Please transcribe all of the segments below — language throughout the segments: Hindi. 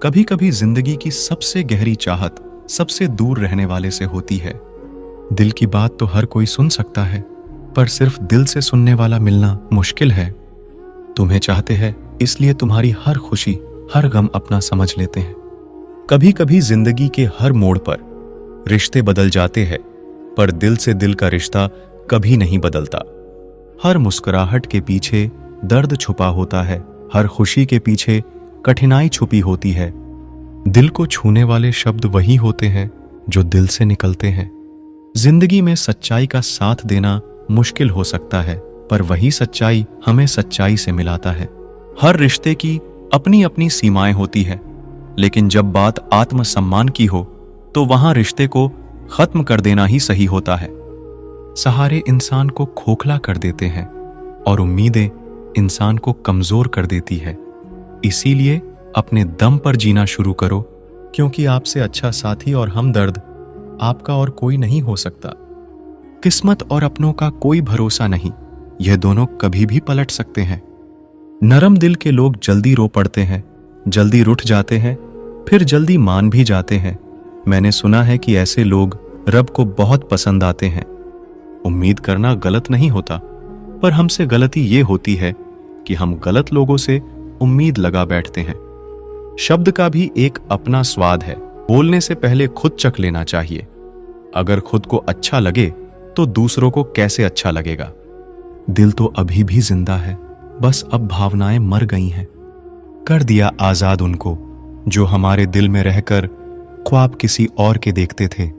कभी कभी जिंदगी की सबसे गहरी चाहत सबसे दूर रहने वाले से होती है। दिल की बात तो हर कोई सुन सकता है, पर सिर्फ दिल से सुनने वाला मिलना मुश्किल है। तुम्हें चाहते हैं इसलिए तुम्हारी हर खुशी हर गम अपना समझ लेते हैं। कभी कभी जिंदगी के हर मोड़ पर रिश्ते बदल जाते हैं, पर दिल से दिल का रिश्ता कभी नहीं बदलता। हर मुस्कुराहट के पीछे दर्द छुपा होता है, हर खुशी के पीछे कठिनाई छुपी होती है। दिल को छूने वाले शब्द वही होते हैं जो दिल से निकलते हैं। जिंदगी में सच्चाई का साथ देना मुश्किल हो सकता है, पर वही सच्चाई हमें सच्चाई से मिलाता है। हर रिश्ते की अपनी अपनी सीमाएं होती है, लेकिन जब बात आत्मसम्मान की हो तो वहां रिश्ते को खत्म कर देना ही सही होता है। सहारे इंसान को खोखला कर देते हैं और उम्मीदें इंसान को कमजोर कर देती है। इसीलिए अपने दम पर जीना शुरू करो, क्योंकि आपसे अच्छा साथी और हमदर्द आपका और कोई नहीं हो सकता। किस्मत और अपनों का कोई भरोसा नहीं, यह दोनों कभी भी पलट सकते हैं। नरम दिल के लोग जल्दी रो पड़ते हैं, जल्दी रुठ जाते हैं, फिर जल्दी मान भी जाते हैं। मैंने सुना है कि ऐसे लोग रब को बहुत पसंद आते हैं। उम्मीद करना गलत नहीं होता, पर हमसे गलती ये होती है कि हम गलत लोगों से उम्मीद लगा बैठते हैं। शब्द का भी एक अपना स्वाद है, बोलने से पहले खुद चख लेना चाहिए। अगर खुद को अच्छा लगे तो दूसरों को कैसे अच्छा लगेगा। दिल तो अभी भी जिंदा है, बस अब भावनाएं मर गई हैं। कर दिया आजाद उनको जो हमारे दिल में रहकर ख्वाब किसी और के देखते थे।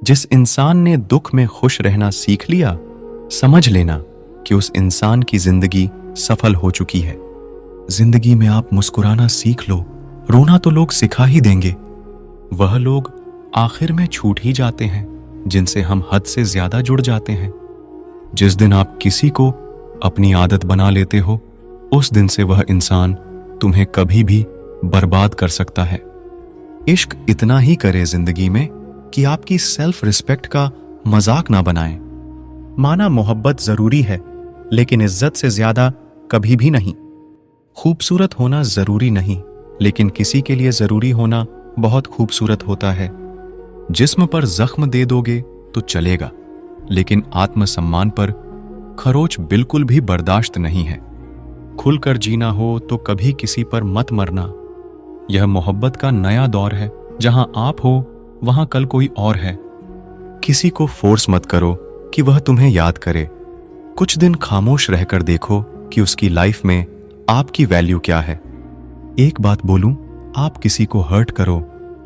जिस इंसान ने दुख में खुश रहना सीख लिया, समझ लेना कि उस इंसान की जिंदगी सफल हो चुकी है। जिंदगी में आप मुस्कुराना सीख लो, रोना तो लोग सिखा ही देंगे। वह लोग आखिर में छूट ही जाते हैं जिनसे हम हद से ज्यादा जुड़ जाते हैं। जिस दिन आप किसी को अपनी आदत बना लेते हो, उस दिन से वह इंसान तुम्हें कभी भी बर्बाद कर सकता है। इश्क इतना ही करे जिंदगी में कि आपकी सेल्फ रिस्पेक्ट का मजाक ना बनाएं। माना मोहब्बत जरूरी है, लेकिन इज्जत से ज्यादा कभी भी नहीं। खूबसूरत होना जरूरी नहीं, लेकिन किसी के लिए जरूरी होना बहुत खूबसूरत होता है। जिस्म पर जख्म दे दोगे तो चलेगा, लेकिन आत्मसम्मान पर खरोच बिल्कुल भी बर्दाश्त नहीं है। खुलकर जीना हो तो कभी किसी पर मत मरना। यह मोहब्बत का नया दौर है, जहां आप हो वहां कल कोई और है। किसी को फोर्स मत करो कि वह तुम्हें याद करे। कुछ दिन खामोश रहकर देखो कि उसकी लाइफ में आपकी वैल्यू क्या है। एक बात बोलूं, आप किसी को हर्ट करो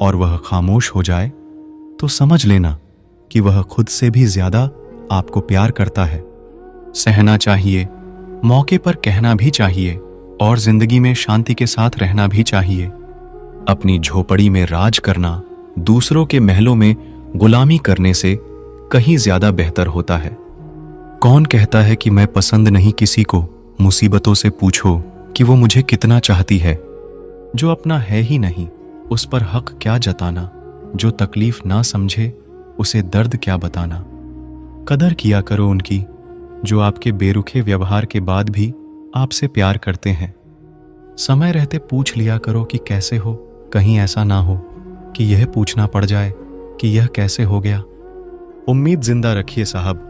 और वह खामोश हो जाए तो समझ लेना कि वह खुद से भी ज्यादा आपको प्यार करता है। सहना चाहिए, मौके पर कहना भी चाहिए, और जिंदगी में शांति के साथ रहना भी चाहिए। अपनी झोपड़ी में राज करना दूसरों के महलों में गुलामी करने से कहीं ज्यादा बेहतर होता है। कौन कहता है कि मैं पसंद नहीं किसी को? मुसीबतों से पूछो कि वो मुझे कितना चाहती है। जो अपना है ही नहीं उस पर हक क्या जताना। जो तकलीफ ना समझे उसे दर्द क्या बताना। कदर किया करो उनकी जो आपके बेरुखे व्यवहार के बाद भी आपसे प्यार करते हैं। समय रहते पूछ लिया करो कि कैसे हो, कहीं ऐसा ना हो कि यह पूछना पड़ जाए कि यह कैसे हो गया। उम्मीद जिंदा रखिए साहब,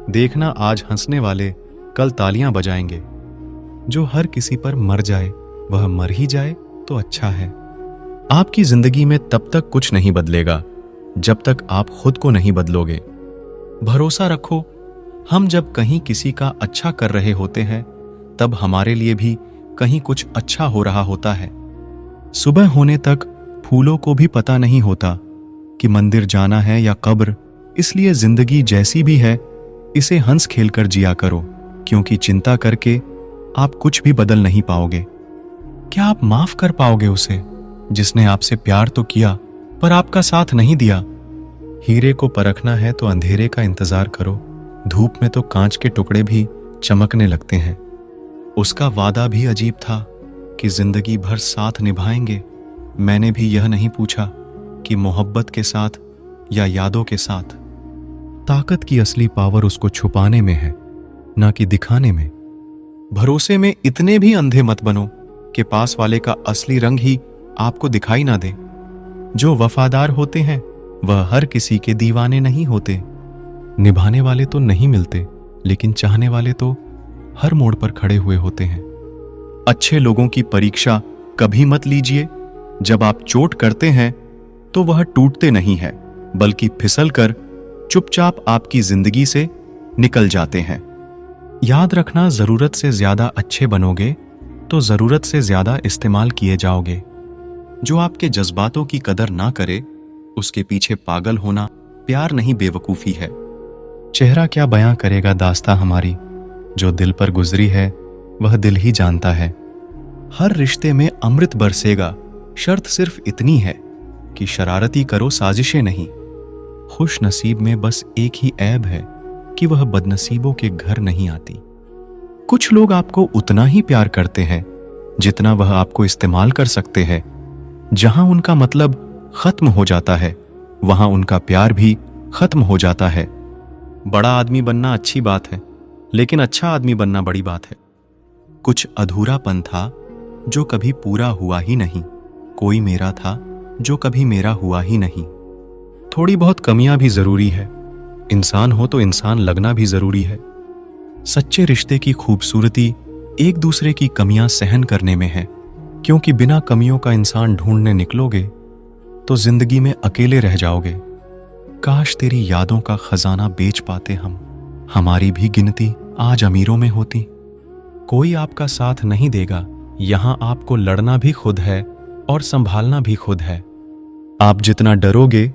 देखना आज हंसने वाले कल तालियां बजाएंगे। जो हर किसी पर मर जाए वह मर ही जाए तो अच्छा है। आपकी जिंदगी में तब तक कुछ नहीं बदलेगा जब तक आप खुद को नहीं बदलोगे। भरोसा रखो, हम जब कहीं किसी का अच्छा कर रहे होते हैं तब हमारे लिए भी कहीं कुछ अच्छा हो रहा होता है। सुबह होने तक फूलों को भी पता नहीं होता कि मंदिर जाना है या कब्र। इसलिए जिंदगी जैसी भी है इसे हंस खेल कर जिया करो, क्योंकि चिंता करके आप कुछ भी बदल नहीं पाओगे। क्या आप माफ कर पाओगे उसे जिसने आपसे प्यार तो किया पर आपका साथ नहीं दिया? हीरे को परखना है तो अंधेरे का इंतजार करो। धूप में तो कांच के टुकड़े भी चमकने लगते हैं। उसका वादा भी अजीब था कि जिंदगी भर साथ निभाएंगे। मैंने भी यह नहीं पूछा कि मोहब्बत के साथ या यादों के साथ। ताकत की असली पावर उसको छुपाने में है, ना कि दिखाने में। भरोसे में इतने भी अंधे मत बनो कि पास वाले का असली रंग ही आपको दिखाई ना दे। जो वफादार होते हैं वह हर किसी के दीवाने नहीं होते। निभाने वाले तो नहीं मिलते, लेकिन चाहने वाले तो हर मोड़ पर खड़े हुए होते हैं। अच्छे लोगों की परीक्षा कभी मत लीजिए। जब आप चोट करते हैं तो वह टूटते नहीं है, बल्कि फिसलकर चुपचाप आपकी जिंदगी से निकल जाते हैं। याद रखना, जरूरत से ज्यादा अच्छे बनोगे तो जरूरत से ज्यादा इस्तेमाल किए जाओगे। जो आपके जज्बातों की कदर ना करे, उसके पीछे पागल होना प्यार नहीं, बेवकूफी है। चेहरा क्या बयां करेगा दास्तां हमारी, जो दिल पर गुजरी है वह दिल ही जानता है। हर रिश्ते में अमृत बरसेगा, शर्त सिर्फ इतनी है कि शरारती करो, साजिशें नहीं। खुश नसीब में बस एक ही ऐब है कि वह बदनसीबों के घर नहीं आती। कुछ लोग आपको उतना ही प्यार करते हैं जितना वह आपको इस्तेमाल कर सकते हैं। जहां उनका मतलब खत्म हो जाता है, वहां उनका प्यार भी खत्म हो जाता है। बड़ा आदमी बनना अच्छी बात है, लेकिन अच्छा आदमी बनना बड़ी बात है। कुछ अधूरापन था जो कभी पूरा हुआ ही नहीं। कोई मेरा था जो कभी मेरा हुआ ही नहीं। थोड़ी बहुत कमियां भी जरूरी है। इंसान हो तो इंसान लगना भी जरूरी है। सच्चे रिश्ते की खूबसूरती एक दूसरे की कमियां सहन करने में है, क्योंकि बिना कमियों का इंसान ढूंढने निकलोगे तो जिंदगी में अकेले रह जाओगे। काश तेरी यादों का खजाना बेच पाते हम, हमारी भी गिनती आज अमीरों में होती। कोई आपका साथ नहीं देगा, यहां आपको लड़ना भी खुद है और संभालना भी खुद है। आप जितना डरोगे,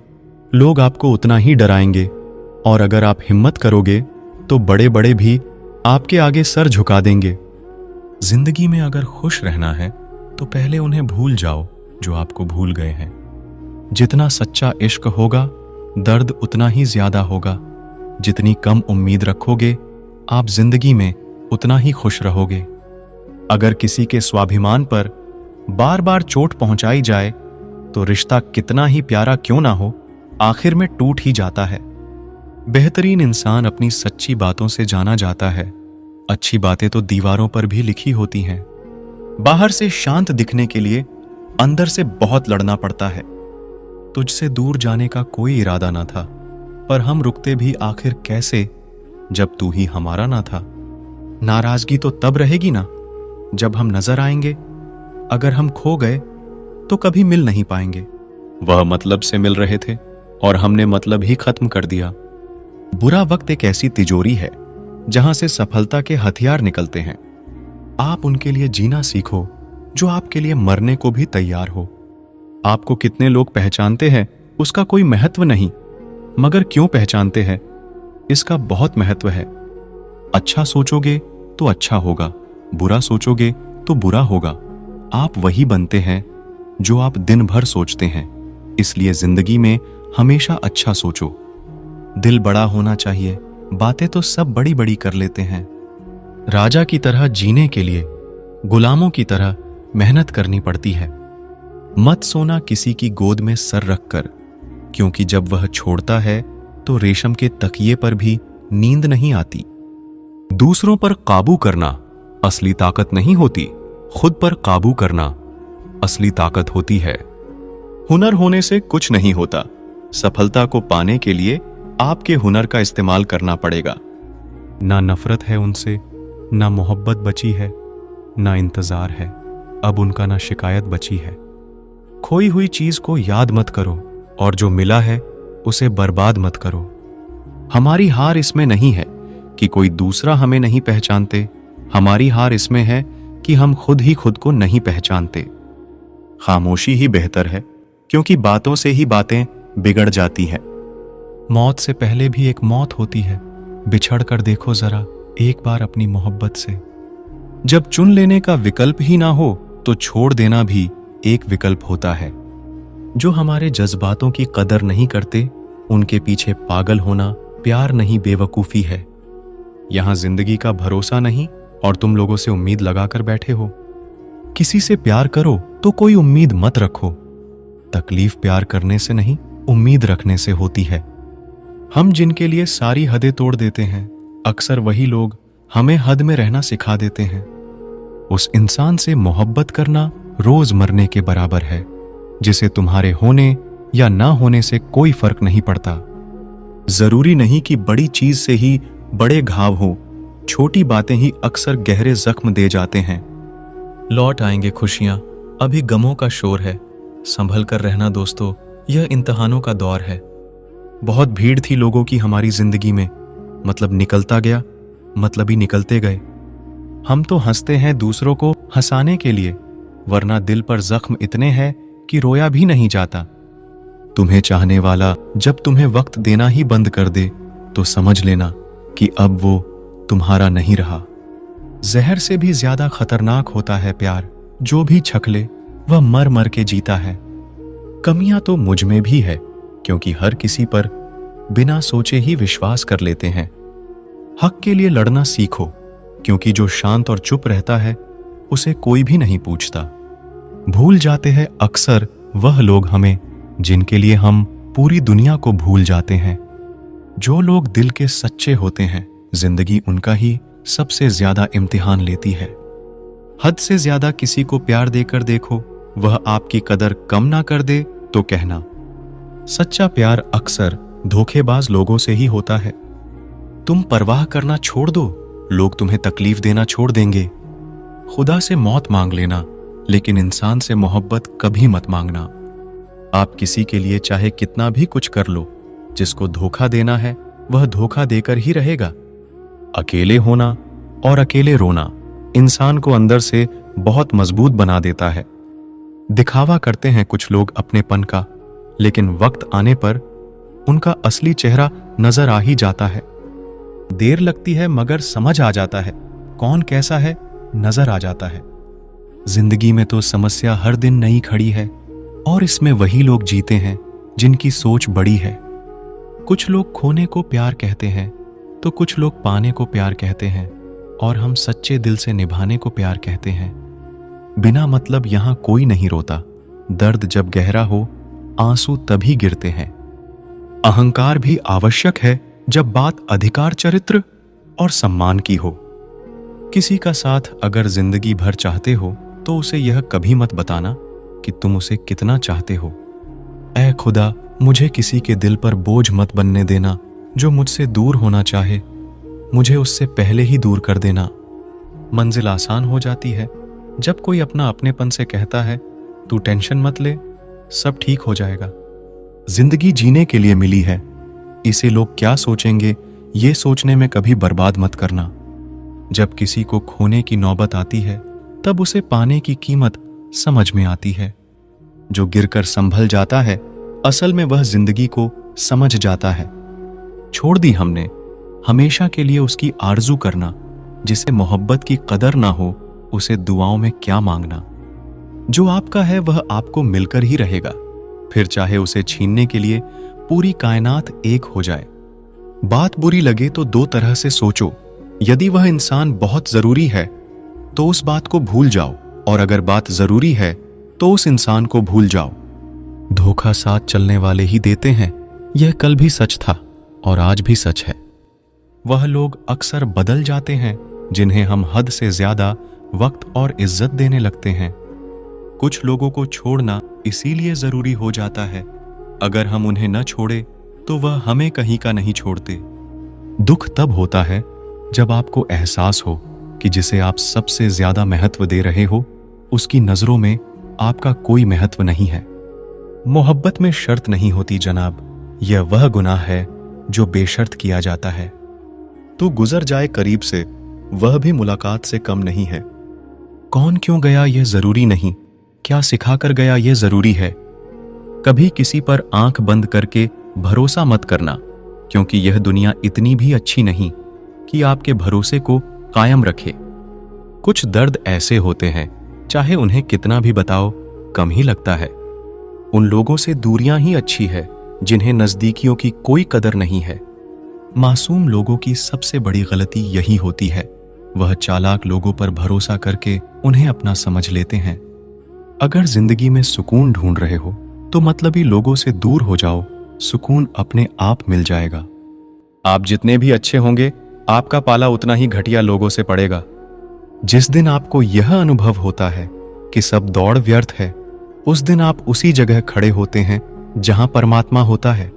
लोग आपको उतना ही डराएंगे, और अगर आप हिम्मत करोगे तो बड़े बड़े भी आपके आगे सर झुका देंगे। जिंदगी में अगर खुश रहना है तो पहले उन्हें भूल जाओ जो आपको भूल गए हैं। जितना सच्चा इश्क होगा, दर्द उतना ही ज्यादा होगा। जितनी कम उम्मीद रखोगे, आप जिंदगी में उतना ही खुश रहोगे। अगर किसी के स्वाभिमान पर बार बार चोट पहुंचाई जाए तो रिश्ता कितना ही प्यारा क्यों ना हो, आखिर में टूट ही जाता है। बेहतरीन इंसान अपनी सच्ची बातों से जाना जाता है। अच्छी बातें तो दीवारों पर भी लिखी होती हैं। बाहर से शांत दिखने के लिए अंदर से बहुत लड़ना पड़ता है। तुझसे दूर जाने का कोई इरादा ना था, पर हम रुकते भी आखिर कैसे जब तू ही हमारा ना था। नाराजगी तो तब रहेगी ना जब हम नजर आएंगे। अगर हम खो गए तो कभी मिल नहीं पाएंगे। वह मतलब से मिल रहे थे और हमने मतलब ही खत्म कर दिया। बुरा वक्त एक ऐसी तिजोरी है जहां से सफलता के हथियार निकलते हैं। आप उनके लिए जीना सीखो जो आपके लिए मरने को भी तैयार हो। आपको कितने लोग पहचानते हैं उसका कोई महत्व नहीं, मगर क्यों पहचानते हैं इसका बहुत महत्व है। अच्छा सोचोगे तो अच्छा होगा, बुरा सोचोगे तो बुरा होगा। आप वही बनते हैं जो आप दिन भर सोचते हैं। इसलिए जिंदगी में हमेशा अच्छा सोचो। दिल बड़ा होना चाहिए, बातें तो सब बड़ी बड़ी कर लेते हैं। राजा की तरह जीने के लिए गुलामों की तरह मेहनत करनी पड़ती है। मत सोना किसी की गोद में सर रखकर, क्योंकि जब वह छोड़ता है तो रेशम के तकिए पर भी नींद नहीं आती। दूसरों पर काबू करना असली ताकत नहीं होती, खुद पर काबू करना असली ताकत होती है। हुनर होने से कुछ नहीं होता। सफलता को पाने के लिए आपके हुनर का इस्तेमाल करना पड़ेगा। ना नफरत है उनसे, ना मोहब्बत बची है, ना इंतजार है अब उनका, ना शिकायत बची है। खोई हुई चीज को याद मत करो और जो मिला है उसे बर्बाद मत करो। हमारी हार इसमें नहीं है कि कोई दूसरा हमें नहीं पहचानते, हमारी हार इसमें है कि हम खुद ही खुद को नहीं पहचानते। खामोशी ही बेहतर है, क्योंकि बातों से ही बातें बिगड़ जाती हैं। मौत से पहले भी एक मौत होती है। बिछड़ कर देखो जरा एक बार अपनी मोहब्बत से। जब चुन लेने का विकल्प ही ना हो तो छोड़ देना भी एक विकल्प होता है। जो हमारे जज्बातों की कदर नहीं करते उनके पीछे पागल होना प्यार नहीं, बेवकूफी है। यहां जिंदगी का भरोसा नहीं और तुम लोगों से उम्मीद लगाकर बैठे हो। किसी से प्यार करो तो कोई उम्मीद मत रखो। तकलीफ प्यार करने से नहीं, उम्मीद रखने से होती है। हम जिनके लिए सारी हदें तोड़ देते हैं, अक्सर वही लोग हमें हद में रहना सिखा देते हैं। उस इंसान से मोहब्बत करना रोज मरने के बराबर है, जिसे तुम्हारे होने या ना होने से कोई फर्क नहीं पड़ता। जरूरी नहीं कि बड़ी चीज से ही बड़े घाव हो, छोटी बातें ही अक्सर गहरे जख्म दे जाते हैं। लौट आएंगे खुशियां, अभी गमों का शोर है, संभल कर रहना दोस्तों, यह इम्तिहानों का दौर है। बहुत भीड़ थी लोगों की हमारी जिंदगी में, मतलब निकलता गया, मतलब ही निकलते गए। हम तो हंसते हैं दूसरों को हंसाने के लिए, वरना दिल पर जख्म इतने हैं कि रोया भी नहीं जाता। तुम्हें चाहने वाला जब तुम्हें वक्त देना ही बंद कर दे, तो समझ लेना कि अब वो तुम्हारा नहीं रहा। जहर से भी ज्यादा खतरनाक होता है प्यार, जो भी छकले वह मर मर के जीता है। कमियां तो मुझ में भी है, क्योंकि हर किसी पर बिना सोचे ही विश्वास कर लेते हैं। हक के लिए लड़ना सीखो, क्योंकि जो शांत और चुप रहता है उसे कोई भी नहीं पूछता। भूल जाते हैं अक्सर वह लोग हमें जिनके लिए हम पूरी दुनिया को भूल जाते हैं। जो लोग दिल के सच्चे होते हैं, जिंदगी उनका ही सबसे ज्यादा इम्तिहान लेती है। हद से ज्यादा किसी को प्यार देकर देखो, वह आपकी कदर कम ना कर दे तो कहना। सच्चा प्यार अक्सर धोखेबाज लोगों से ही होता है। तुम परवाह करना छोड़ दो, लोग तुम्हें तकलीफ देना छोड़ देंगे। खुदा से मौत मांग लेना, लेकिन इंसान से मोहब्बत कभी मत मांगना। आप किसी के लिए चाहे कितना भी कुछ कर लो, जिसको धोखा देना है वह धोखा देकर ही रहेगा। अकेले होना और अकेले रोना इंसान को अंदर से बहुत मजबूत बना देता है। दिखावा करते हैं कुछ लोग अपनेपन का, लेकिन वक्त आने पर उनका असली चेहरा नजर आ ही जाता है। देर लगती है मगर समझ आ जाता है, कौन कैसा है नजर आ जाता है। जिंदगी में तो समस्या हर दिन नई खड़ी है, और इसमें वही लोग जीते हैं जिनकी सोच बड़ी है। कुछ लोग खोने को प्यार कहते हैं, तो कुछ लोग पाने को प्यार कहते हैं, और हम सच्चे दिल से निभाने को प्यार कहते हैं। बिना मतलब यहां कोई नहीं रोता, दर्द जब गहरा हो आंसू तभी गिरते हैं। अहंकार भी आवश्यक है जब बात अधिकार, चरित्र और सम्मान की हो। किसी का साथ अगर जिंदगी भर चाहते हो तो उसे यह कभी मत बताना कि तुम उसे कितना चाहते हो। ऐ खुदा, मुझे किसी के दिल पर बोझ मत बनने देना। जो मुझसे दूर होना चाहे मुझे उससे पहले ही दूर कर देना। मंजिल आसान हो जाती है जब कोई अपना अपनेपन से कहता है, तू टेंशन मत ले, सब ठीक हो जाएगा। जिंदगी जीने के लिए मिली है, इसे लोग क्या सोचेंगे ये सोचने में कभी बर्बाद मत करना। जब किसी को खोने की नौबत आती है तब उसे पाने की कीमत समझ में आती है। जो गिरकर संभल जाता है असल में वह जिंदगी को समझ जाता है। छोड़ दी हमने हमेशा के लिए उसकी आरजू करना, जिसे मोहब्बत की कदर ना हो उसे दुआओं में क्या मांगना। जो आपका है वह आपको मिलकर ही रहेगा, फिर चाहे उसे छीनने के लिए पूरी कायनात एक हो जाए। बात बुरी लगे तो दो तरह से सोचो, यदि वह इंसान बहुत जरूरी है तो उस बात को भूल जाओ, और अगर बात जरूरी है तो उस इंसान को भूल जाओ। धोखा साथ चलने वाले ही देते हैं, यह कल भी सच था और आज भी सच है। वह लोग अक्सर बदल जाते हैं जिन्हें हम हद से ज्यादा वक्त और इज्जत देने लगते हैं। कुछ लोगों को छोड़ना इसीलिए जरूरी हो जाता है, अगर हम उन्हें न छोड़े तो वह हमें कहीं का नहीं छोड़ते। दुख तब होता है जब आपको एहसास हो कि जिसे आप सबसे ज्यादा महत्व दे रहे हो उसकी नजरों में आपका कोई महत्व नहीं है। मोहब्बत में शर्त नहीं होती जनाब, यह वह गुनाह है जो बेशर्त किया जाता है। तू गुजर जाए करीब से वह भी मुलाकात से कम नहीं है। कौन क्यों गया यह जरूरी नहीं, क्या सिखा कर गया यह जरूरी है। कभी किसी पर आंख बंद करके भरोसा मत करना, क्योंकि यह दुनिया इतनी भी अच्छी नहीं कि आपके भरोसे को कायम रखे। कुछ दर्द ऐसे होते हैं चाहे उन्हें कितना भी बताओ कम ही लगता है। उन लोगों से दूरियां ही अच्छी है जिन्हें नजदीकियों की कोई कदर नहीं है। मासूम लोगों की सबसे बड़ी गलती यही होती है, वह चालाक लोगों पर भरोसा करके उन्हें अपना समझ लेते हैं। अगर जिंदगी में सुकून ढूंढ रहे हो तो मतलबी लोगों से दूर हो जाओ, सुकून अपने आप मिल जाएगा। आप जितने भी अच्छे होंगे आपका पाला उतना ही घटिया लोगों से पड़ेगा। जिस दिन आपको यह अनुभव होता है कि सब दौड़ व्यर्थ है, उस दिन आप उसी जगह खड़े होते हैं जहां परमात्मा होता है।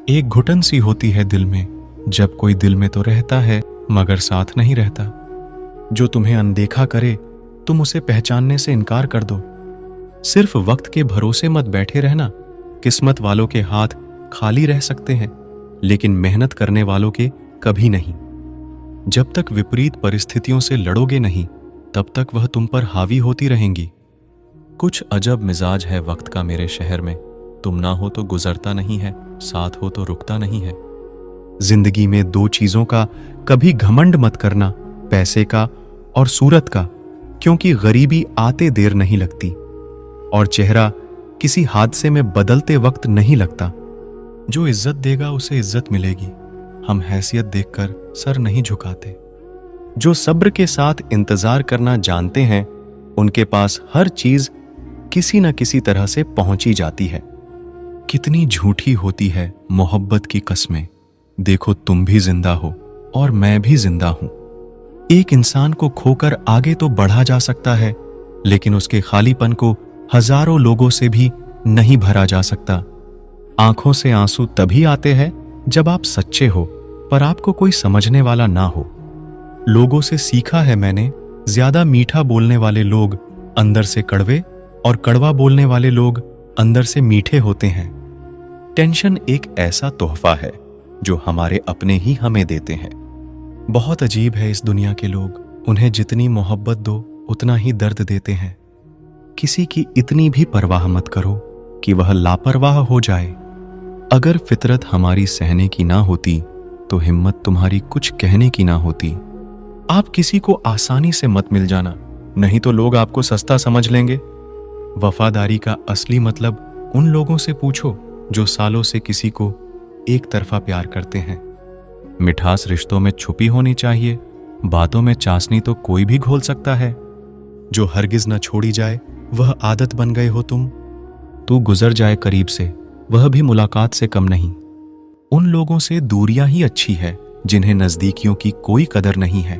एक घुटन सी होती है दिल में, जब कोई दिल में तो रहता है मगर साथ नहीं रहता। जो तुम्हें अनदेखा करे तुम उसे पहचानने से इनकार कर दो। सिर्फ वक्त के भरोसे मत बैठे रहना। किस्मत वालों के हाथ खाली रह सकते हैं, लेकिन मेहनत करने वालों के कभी नहीं। जब तक विपरीत परिस्थितियों से लड़ोगे नहीं, तब तक वह तुम पर हावी होती रहेंगी। कुछ अजब मिजाज है वक्त का मेरे शहर में। तुम ना हो तो गुजरता नहीं है, साथ हो तो रुकता नहीं है। जिंदगी में दो चीजों का कभी घमंड मत करना, पैसे का और सूरत का, क्योंकि गरीबी आते देर नहीं लगती और चेहरा किसी हादसे में बदलते वक्त नहीं लगता। जो इज्जत देगा उसे इज्जत मिलेगी। हम हैसियत देखकर सर नहीं झुकाते। जो सब्र के साथ इंतजार करना जानते हैं, उनके पास हर चीज किसी न किसी तरह से पहुंची जाती है। कितनी झूठी होती है मोहब्बत की कस्में। देखो तुम भी जिंदा हो और मैं भी जिंदा हूं। एक इंसान को खोकर आगे तो बढ़ा जा सकता है, लेकिन उसके खालीपन को हजारों लोगों से भी नहीं भरा जा सकता। आंखों से आंसू तभी आते हैं जब आप सच्चे हो, पर आपको कोई समझने वाला ना हो। लोगों से सीखा है मैंने, ज्यादा मीठा बोलने वाले लोग अंदर से कड़वे और कड़वा बोलने वाले लोग अंदर से मीठे होते हैं। टेंशन एक ऐसा तोहफा है जो हमारे अपने ही हमें देते हैं। बहुत अजीब है इस दुनिया के लोग, उन्हें जितनी मोहब्बत दो उतना ही दर्द देते हैं। किसी की इतनी भी परवाह मत करो कि वह लापरवाह हो जाए। अगर फितरत हमारी सहने की ना होती तो हिम्मत तुम्हारी कुछ कहने की ना होती। आप किसी को आसानी से मत मिल जाना, नहीं तो लोग आपको सस्ता समझ लेंगे। वफादारी का असली मतलब उन लोगों से पूछो जो सालों से किसी को एक तरफा प्यार करते हैं। मिठास रिश्तों में छुपी होनी चाहिए, बातों में चाशनी तो कोई भी घोल सकता है। जो हरगिज न छोड़ी जाए वह आदत बन गए हो तुम। तू गुजर जाए करीब से, वह भी मुलाकात से कम नहीं। उन लोगों से दूरियां ही अच्छी है जिन्हें नजदीकियों की कोई कदर नहीं है।